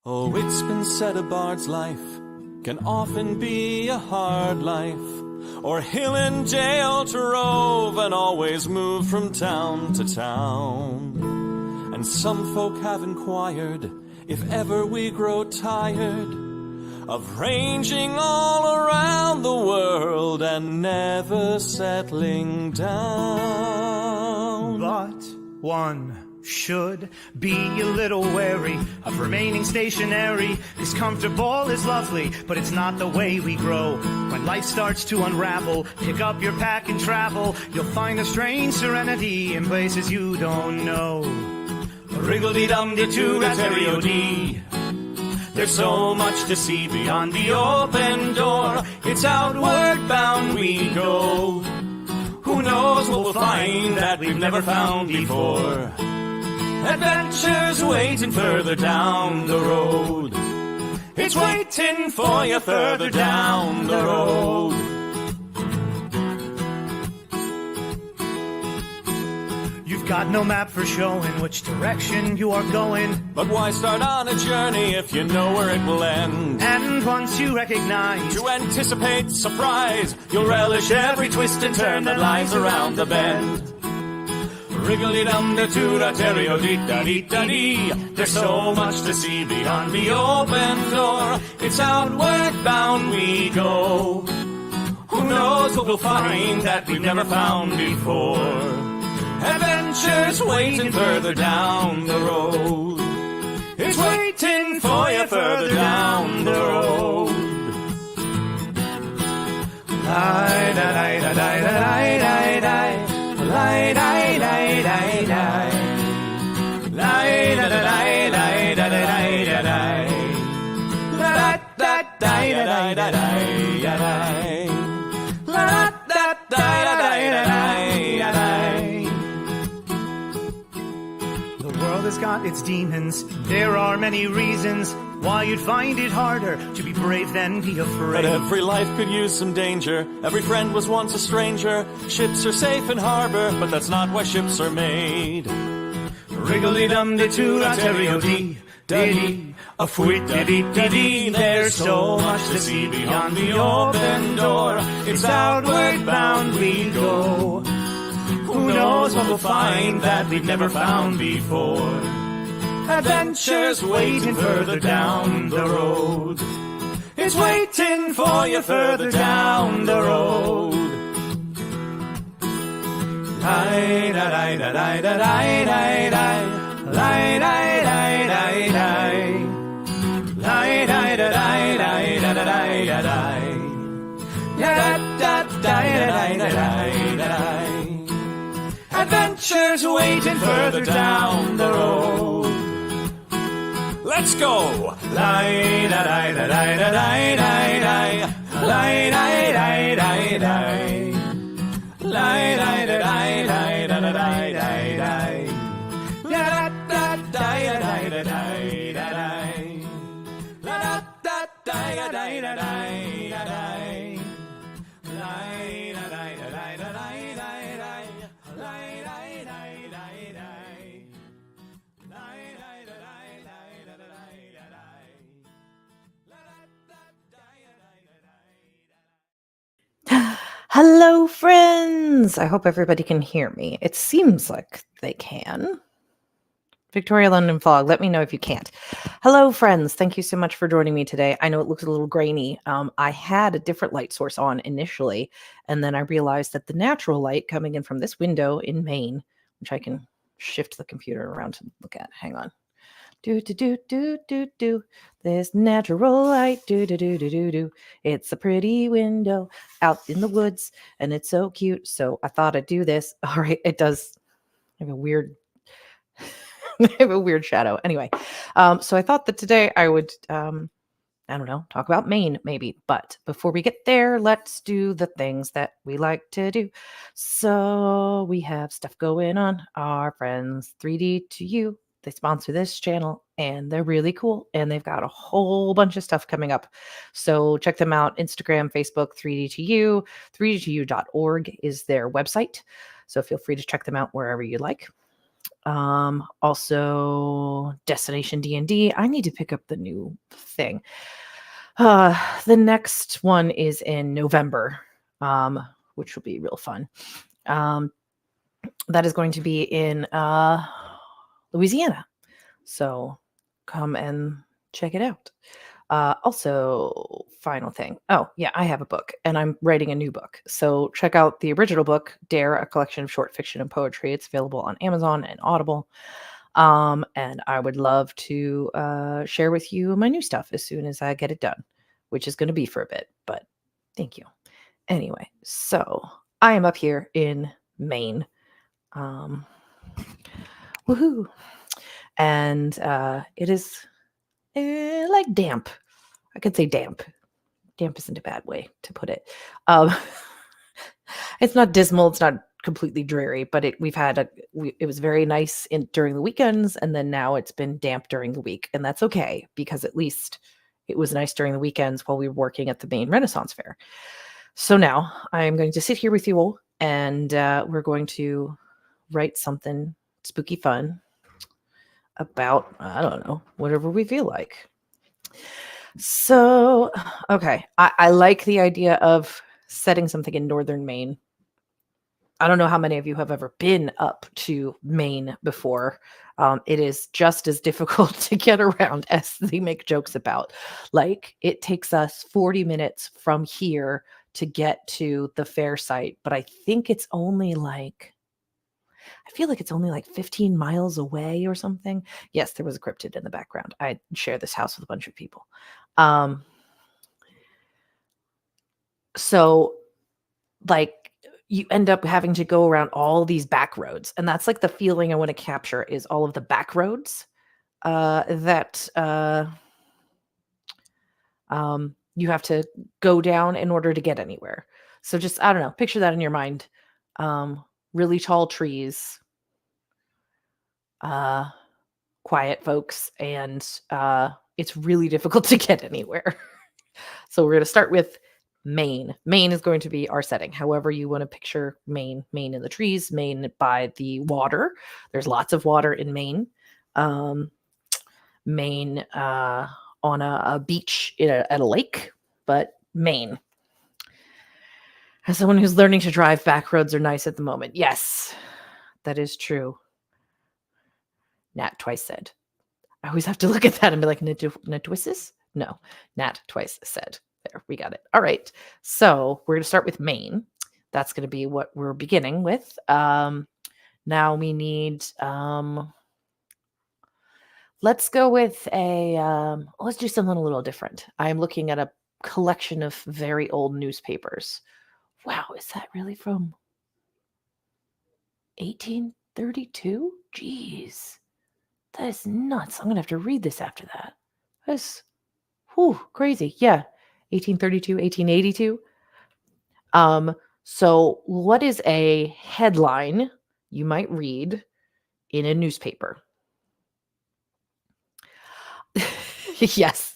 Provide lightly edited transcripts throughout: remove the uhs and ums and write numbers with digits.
Oh, it's been said a bard's life can often be a hard life, or hill and jail to rove and always move from town to town. And some folk have inquired if ever we grow tired of ranging all around the world and never settling down. But one should be a little wary of remaining stationary, 'cause comfortable is lovely, but it's not the way we grow. When life starts to unravel, pick up your pack and travel. You'll find a strange serenity in places you don't know. Wriggle-dee-dum-dee-doo-da-terry-o-dee. There's so much to see beyond the open door. It's outward bound we go. Who knows what we'll find that we've never found before. Adventures waiting further down the road. It's waiting for you further down the road. You've got no map for showing which direction you are going. But why start on a journey if you know where it will end? And once you recognize, to anticipate surprise, you'll relish every twist and turn that lies around the bend. Wriggle-dee-dum-dee-doo-da-terry-o-dee-da-dee-da-dee. There's so much to see beyond the open door. It's outward bound we go. Who knows what we'll find that we've never found before. Adventures waiting further down the road. It's waiting for you further down the road. Lie-da-lie-da-lie-da-lie-da-lie. Lie-da-lie-da-lie-da-lie. Lie-da-da-lie-da-lie-da-lie-da-lie. La-da-da-lie-da-lie-da-lie. La-da-da-lie-da-lie. The world has got its demons. There are many reasons why you'd find it harder to be brave than be afraid. But every life could use some danger. Every friend was once a stranger. Ships are safe in harbor, but that's not why ships are made. Wriggle-dee-dum-dee-doo-da-terry-o-dee-da-dee. A fwit-da-dee-da-dee. There's so much to see beyond the open door. It's outward bound we go. Who knows what we'll find that we've never found before. Adventures waiting further down the road. It's waiting for you further down the road. Lie-da-lie-da-lie-da-lie-da-lie. Lie-da-lie-da-lie-da-lie. Lie-da-lie-da-lie-da-lie-da-lie. Da-da-da-da-da-da-da-da-da. Adventures waiting further down the road. Let's go! Lie-da-lie-da-lie-da-lie-da-lie. Lie-da-lie-da-lie-da-lie. Lie-da-lie-da-lie-da-lie-da-lie. La-da-da-da-da-da-da-da-da. La-da-da-da-da-da-da-da. Hello, friends! I hope everybody can hear me. It seems like they can. Victoria London Fog, let me know if you can't. Hello, friends. Thank you so much for joining me today. I know it looks a little grainy. I had a different light source on initially, and then I realized that the natural light coming in from this window in Maine, which I can shift the computer around to look at. Hang on. Do do do do do do. There's natural light. Do do do do do do. It's a pretty window out in the woods, and it's so cute. So I thought I'd do this. All right, it does have a weird, I have a weird shadow. Anyway, so I thought that today I would, I don't know, talk about Maine maybe. But before we get there, let's do the things that we like to do. So we have stuff going on. Our friends 3D2U. They sponsor this channel and they're really cool. And they've got a whole bunch of stuff coming up. So check them out. Instagram, Facebook, 3D2U. 3D2U.org is their website. So feel free to check them out wherever you like. Also Destination D&D. I need to pick up the new thing. The next one is in November, which will be real fun. That is going to be in Louisiana. So come and check it out. Also, final thing. Oh, yeah, I have a book and I'm writing a new book. So check out the original book, Dare, a collection of short fiction and poetry. It's available on Amazon and Audible. And I would love to share with you my new stuff as soon as I get it done, which is going to be for a bit, but thank you. Anyway, so I am up here in Maine. Woohoo. And it is like damp. I could say damp. Damp isn't a bad way to put it. It's not dismal. It's not completely dreary, but it was very nice during the weekends, and then now it's been damp during the week, and that's okay because at least it was nice during the weekends while we were working at the Maine Renaissance Fair. So now I am going to sit here with you all, and we're going to write something spooky fun about, I don't know, whatever we feel like. So, okay, I like the idea of setting something in northern Maine. I don't know how many of you have ever been up to Maine before. It is just as difficult to get around as they make jokes about. Like, it takes us 40 minutes from here to get to the fair site, but I think it's only like, I feel like it's only like 15 miles away or something. Yes, there was a cryptid in the background. I share this house with a bunch of people. So, like, you end up having to go around all these back roads, and that's like the feeling I want to capture is all of the back roads that you have to go down in order to get anywhere. So just, I don't know, picture that in your mind. Really tall trees, quiet folks, and it's really difficult to get anywhere. So we're going to start with Maine. Maine is going to be our setting. However you want to picture Maine. Maine in the trees, Maine by the water. There's lots of water in Maine. Maine on a beach at a lake, but Maine. As someone who's learning to drive, back roads are nice at the moment. Yes, that is true. Nat twice said. I always have to look at that and be like, Natwisses? No, Nat twice said. There, we got it. All right. So we're going to start with Maine. That's going to be what we're beginning with. Now we need, let's go with let's do something a little different. I'm looking at a collection of very old newspapers. Wow, is that really from 1832? Jeez. That is nuts. I'm going to have to read this after that. That's crazy. Yeah. 1832, 1882. So what is a headline you might read in a newspaper? Yes.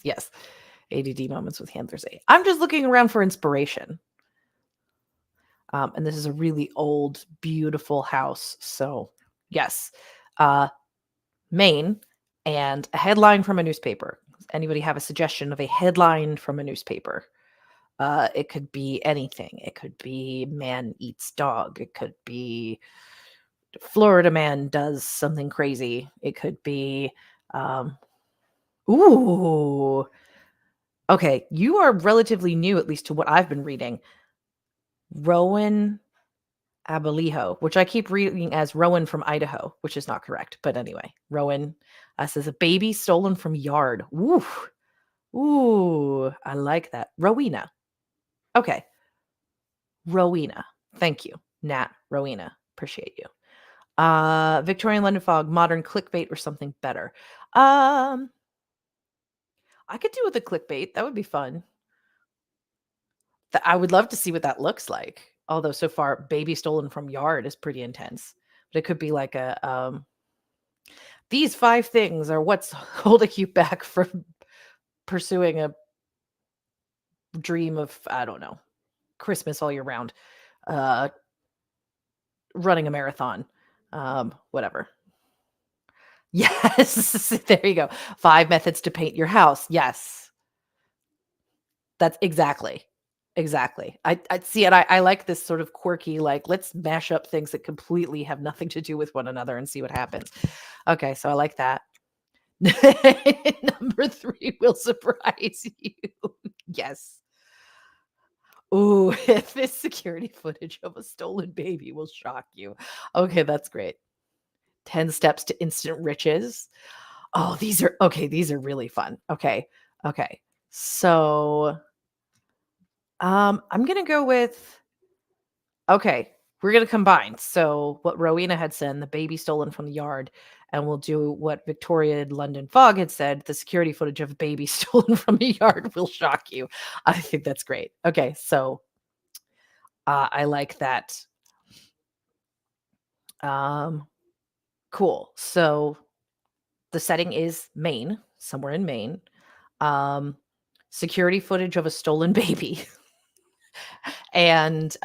ADD moments with handlers. I'm just looking around for inspiration. And this is a really old, beautiful house. So yes, Maine and a headline from a newspaper. Anybody have a suggestion of a headline from a newspaper? It could be anything. It could be man eats dog. It could be Florida man does something crazy. It could be, okay, you are relatively new, at least to what I've been reading. Rowan Abaliho, which I keep reading as Rowan from Idaho, which is not correct. But anyway, Rowan says a baby stolen from yard. Ooh, I like that. Rowena. Okay. Rowena. Thank you. Nat, Rowena. Appreciate you. Victorian London Fog, modern clickbait or something better. I could do with a clickbait. That would be fun. I would love to see what that looks like. Although so far, baby stolen from yard is pretty intense. But it could be like a these 5 things are what's holding you back from pursuing a dream of, I don't know, Christmas all year round, running a marathon, whatever. Yes. There you go. 5 methods to paint your house. Yes. That's exactly. Exactly. I see it. I like this sort of quirky, like, let's mash up things that completely have nothing to do with one another and see what happens. Okay, so I like that. Number 3 will surprise you. Yes. Ooh, if this security footage of a stolen baby will shock you. Okay, that's great. 10 steps to instant riches. Oh, these are really fun. Okay. Okay. So, I'm gonna go with okay, we're gonna combine. So what Rowena had said, the baby stolen from the yard, and we'll do what Victoria London Fog had said, the security footage of a baby stolen from a yard will shock you. I think that's great. Okay, so I like that. Um, cool. So the setting is Maine, somewhere in Maine. Um, security footage of a stolen baby. And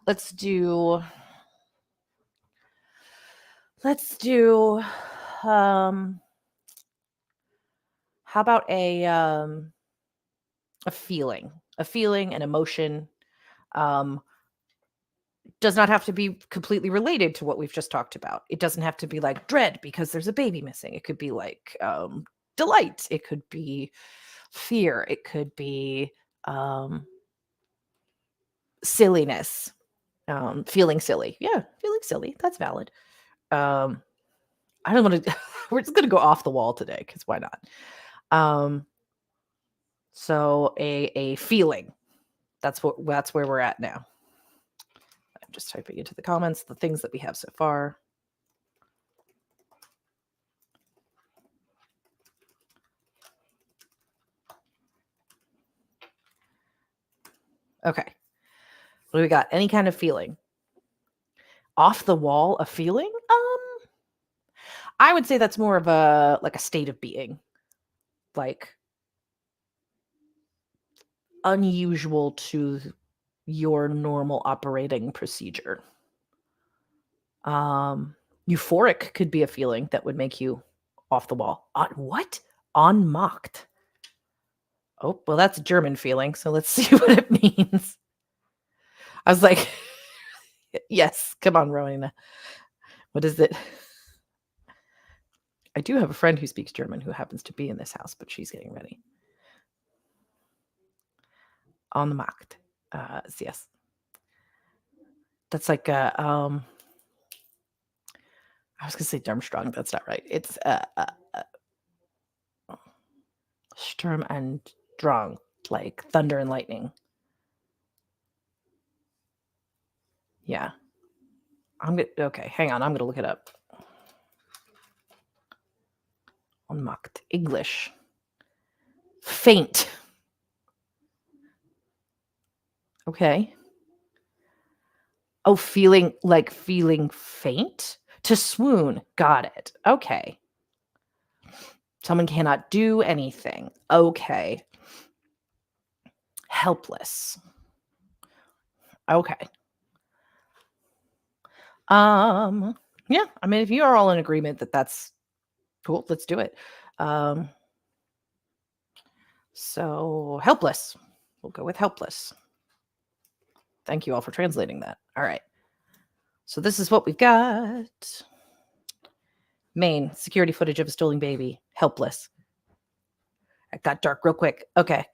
let's do um how about a feeling, an emotion. Um, does not have to be completely related to what we've just talked about. It doesn't have to be like dread because there's a baby missing. It could be like delight. It could be fear. It could be um, silliness. Feeling silly. Yeah, feeling silly. That's valid. Um, I don't want to. We're just gonna go off the wall today because why not? Um, so a feeling. That's where we're at now. I'm just typing into the comments the things that we have so far. Okay. What do we got? Any kind of feeling? Off the wall, a feeling? I would say that's more of a like a state of being. Like unusual to your normal operating procedure. Euphoric could be a feeling that would make you off the wall. On what? Unmocked. Oh, well, that's a German feeling, so let's see what it means. I was like, yes, come on, Rowena. What is it? I do have a friend who speaks German who happens to be in this house, but she's getting ready. On the Markt. Yes. That's like I was gonna say Durmstrang. That's not right. It's Sturm and Drang, like thunder and lightning. Yeah. Okay, hang on. I'm gonna look it up. Unmacht. English. Faint. Okay. Oh, feeling faint? To swoon. Got it. Okay. Someone cannot do anything. Okay. Helpless. Okay. Yeah, I mean, if you are all in agreement that that's cool, let's do it. So helpless. We'll go with helpless. Thank you all for translating that. All right. So this is what we've got. Maine, security footage of a stolen baby. Helpless. It got dark real quick. Okay.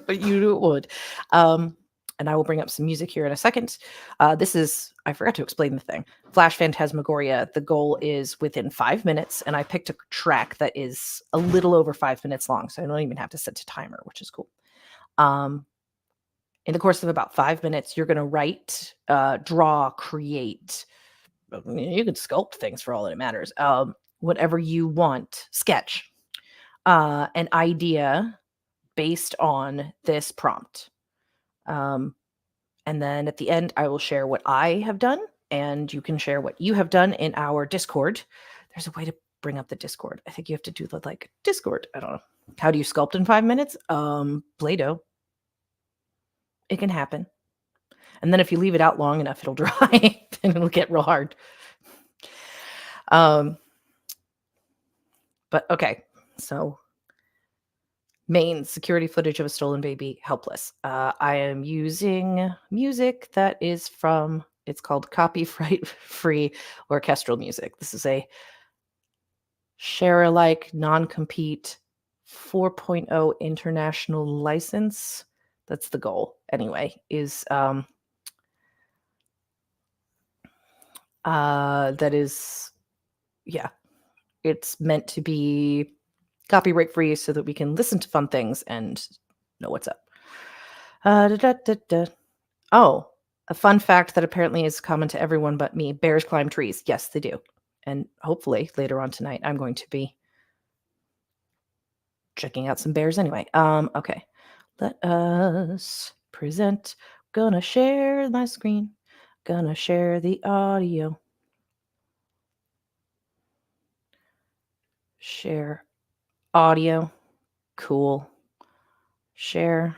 But you knew it would. And I will bring up some music here in a second. This is, I forgot to explain the thing. Flash Phantasmagoria. The goal is within 5 minutes, and I picked a track that is a little over 5 minutes long, so I don't even have to set a timer, which is cool. In the course of about 5 minutes, you're going to write, draw, create. You can sculpt things for all that it matters. Whatever you want. Sketch an idea based on this prompt. And then at the end, I will share what I have done, and you can share what you have done in our Discord. There's a way to bring up the Discord. I think you have to do the like Discord. I don't know. How do you sculpt in 5 minutes? Play-Doh. It can happen. And then if you leave it out long enough, it'll dry and it'll get real hard. But okay, so Maine security footage of a stolen baby, helpless. I am using music that is from, it's called copyright free orchestral music. This is a share alike non compete 4.0 international license. That's the goal, anyway, is that is, yeah, it's meant to be copyright free so that we can listen to fun things and know what's up. Oh, a fun fact that apparently is common to everyone but me. Bears climb trees. Yes, they do. And hopefully later on tonight, I'm going to be checking out some bears anyway. Okay. Let us present. Gonna share my screen. Gonna share the audio. Share audio. Cool. Share.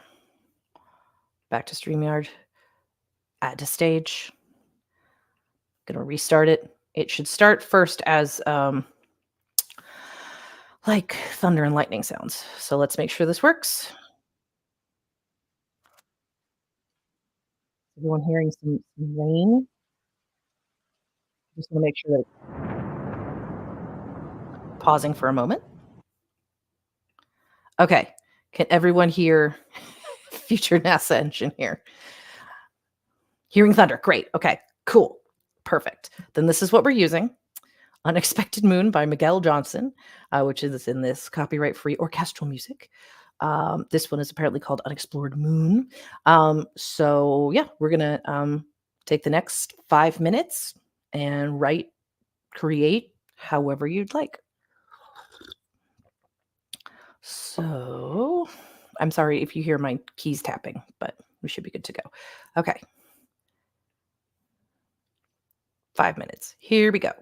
Back to StreamYard. Add to stage. Gonna restart it. It should start first as like thunder and lightning sounds. So let's make sure this works. Everyone hearing some rain? Just want to make sure that pausing for a moment. Okay. Can everyone hear future NASA engineer? Hearing thunder. Great. Okay. Cool. Perfect. Then this is what we're using. Unexpected Moon by Miguel Johnson, which is in this copyright-free orchestral music. This one is apparently called Unexplored Moon. So yeah, we're gonna take the next 5 minutes and create however you'd like. So I'm sorry if you hear my keys tapping, but we should be good to go. Okay. 5 minutes. Here we go.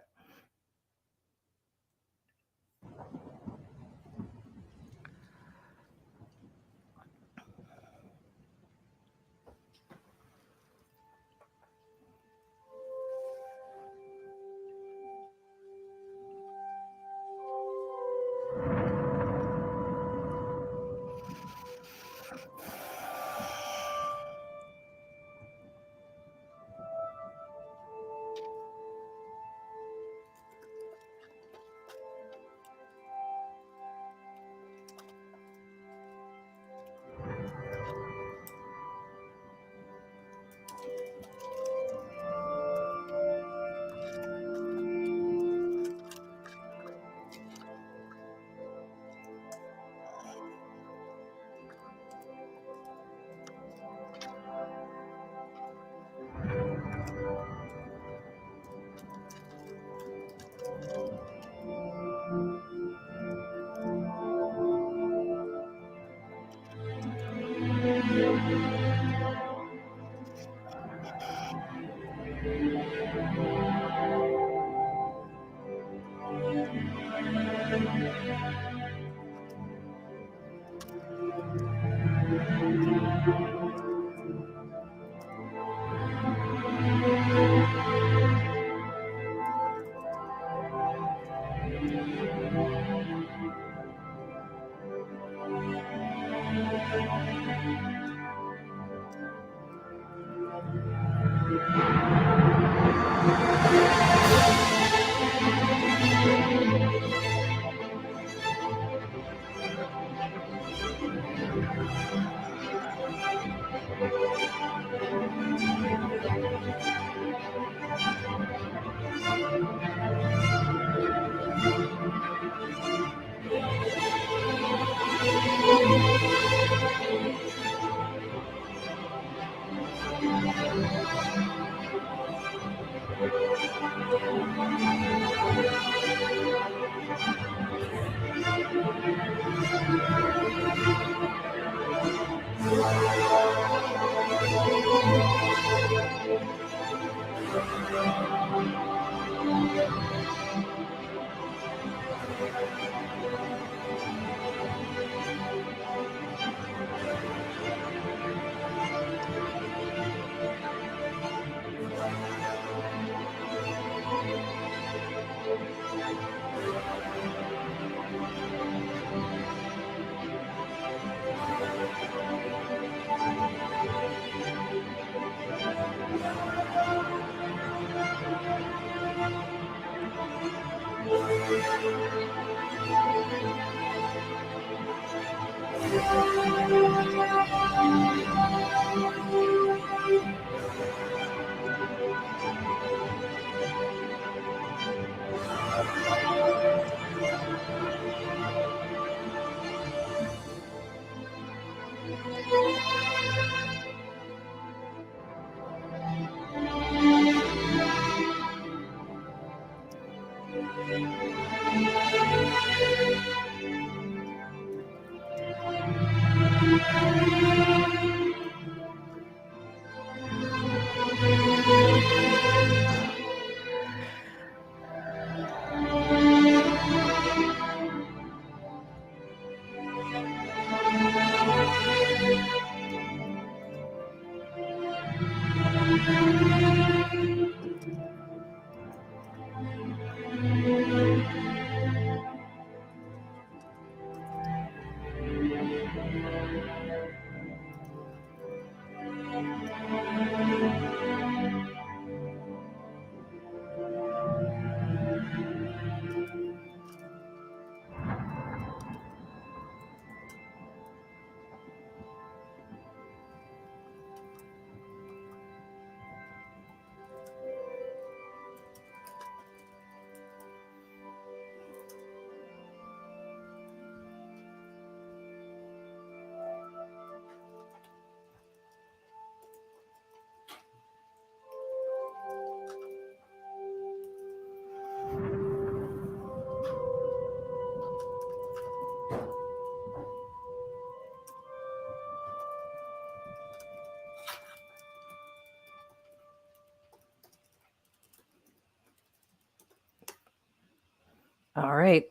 All right.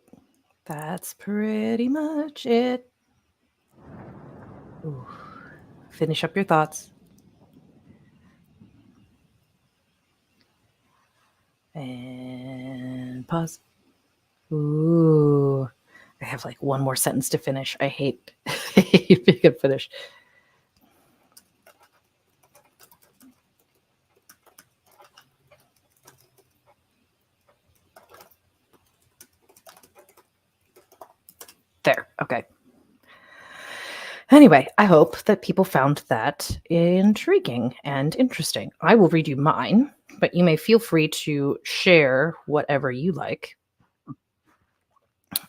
That's pretty much it. Ooh. Finish up your thoughts. And pause. Ooh. I have like one more sentence to finish. I hate being a finish. There. Okay. Anyway, I hope that people found that intriguing and interesting. I will read you mine, but you may feel free to share whatever you like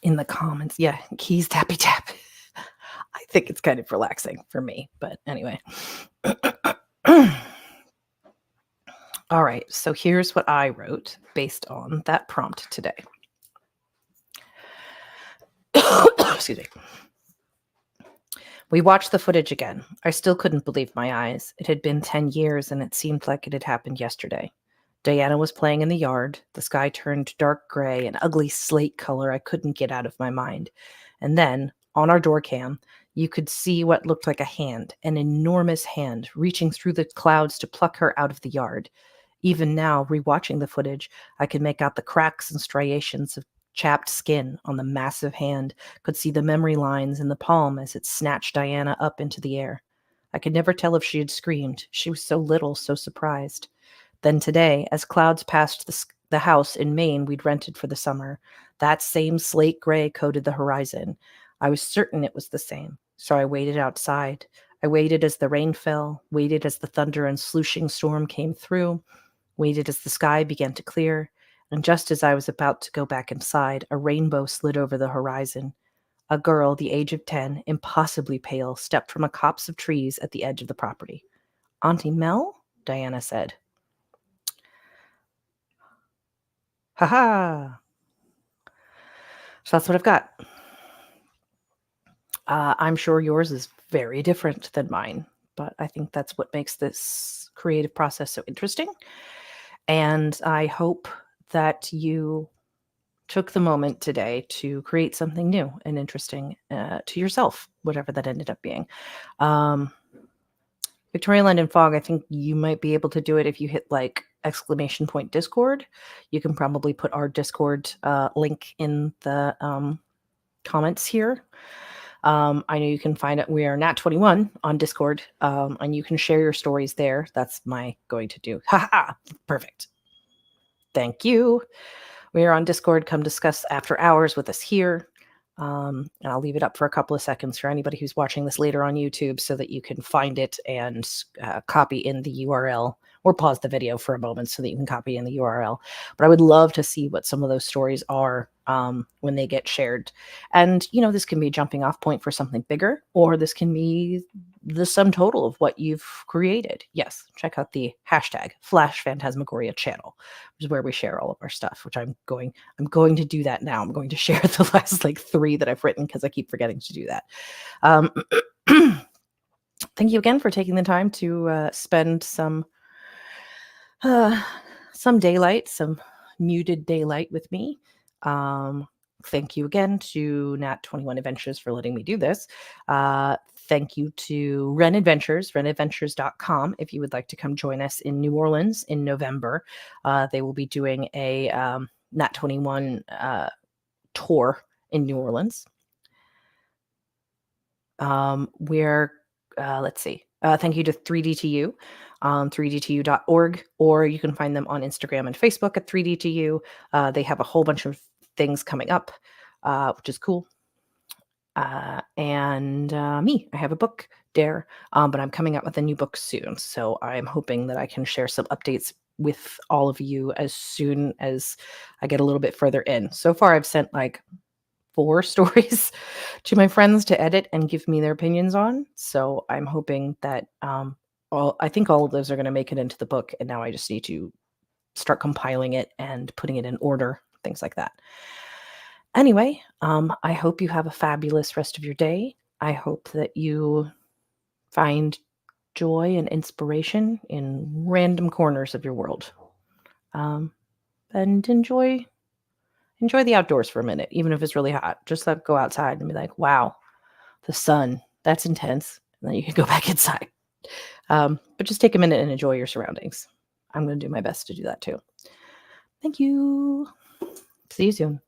in the comments. Yeah, keys tappy tap. I think it's kind of relaxing for me, but anyway. All right, so here's what I wrote based on that prompt today. Excuse me. We watched the footage again. I still couldn't believe my eyes. It had been 10 years and it seemed like it had happened yesterday. Diana was playing in the yard. The sky turned dark gray, an ugly slate color I couldn't get out of my mind. And then, on our door cam, you could see what looked like a hand, an enormous hand, reaching through the clouds to pluck her out of the yard. Even now, rewatching the footage, I could make out the cracks and striations of chapped skin on the massive hand, could see the memory lines in the palm as it snatched Diana up into the air. I could never tell if she had screamed. She was so little, so surprised. Then today, as clouds passed the house in Maine we'd rented for the summer, that same slate gray coated the horizon. I was certain it was the same, so I waited outside. I waited as the rain fell, waited as the thunder and slushing storm came through, waited as the sky began to clear, and just as I was about to go back inside, a rainbow slid over the horizon. A girl, the age of 10, impossibly pale, stepped from a copse of trees at the edge of the property. "Auntie Mel?" Diana said. Ha! So that's what I've got. I'm sure yours is very different than mine, but I think that's what makes this creative process so interesting. And I hope that you took the moment today to create something new and interesting to yourself, whatever that ended up being. Victoria London Fog, I think you might be able to do it if you hit like ! Discord. You can probably put our Discord link in the comments here. I know you can find it. We are Nat21 on Discord, and you can share your stories there. That's my going to do. Ha! Perfect. Thank you. We are on Discord. Come discuss after hours with us here. And I'll leave it up for a couple of seconds for anybody who's watching this later on YouTube so that you can find it and copy in the URL, or pause the video for a moment so that you can copy in the URL. But I would love to see what some of those stories are when they get shared. And, this can be a jumping off point for something bigger, or this can be the sum total of what you've created. Yes, check out the hashtag Flash Phantasmagoria channel, which is where we share all of our stuff, which I'm going to do that now. I'm going to share the last 3 that I've written because I keep forgetting to do that. Thank you again for taking the time to spend some daylight, some muted daylight with me. Thank you again to Nat 21 Adventures for letting me do this. Thank you to Ren Adventures, renadventures.com. If you would like to come join us in New Orleans in November, they will be doing a Nat 21 tour in New Orleans. Let's see. Thank you to 3DTU, 3dtu.org, or you can find them on Instagram and Facebook at 3DTU. They have a whole bunch of things coming up, which is cool. And me, I have a book, Dare, but I'm coming out with a new book soon. So I'm hoping that I can share some updates with all of you as soon as I get a little bit further in. So far, I've sent 4 stories to my friends to edit and give me their opinions on. So I'm hoping that I think all of those are going to make it into the book. And now I just need to start compiling it and putting it in order, things like that. Anyway, I hope you have a fabulous rest of your day. I hope that you find joy and inspiration in random corners of your world. And enjoy the outdoors for a minute, even if it's really hot. Just go outside and be like, wow, the sun, that's intense. And then you can go back inside. But just take a minute and enjoy your surroundings. I'm going to do my best to do that too. Thank you. See you soon.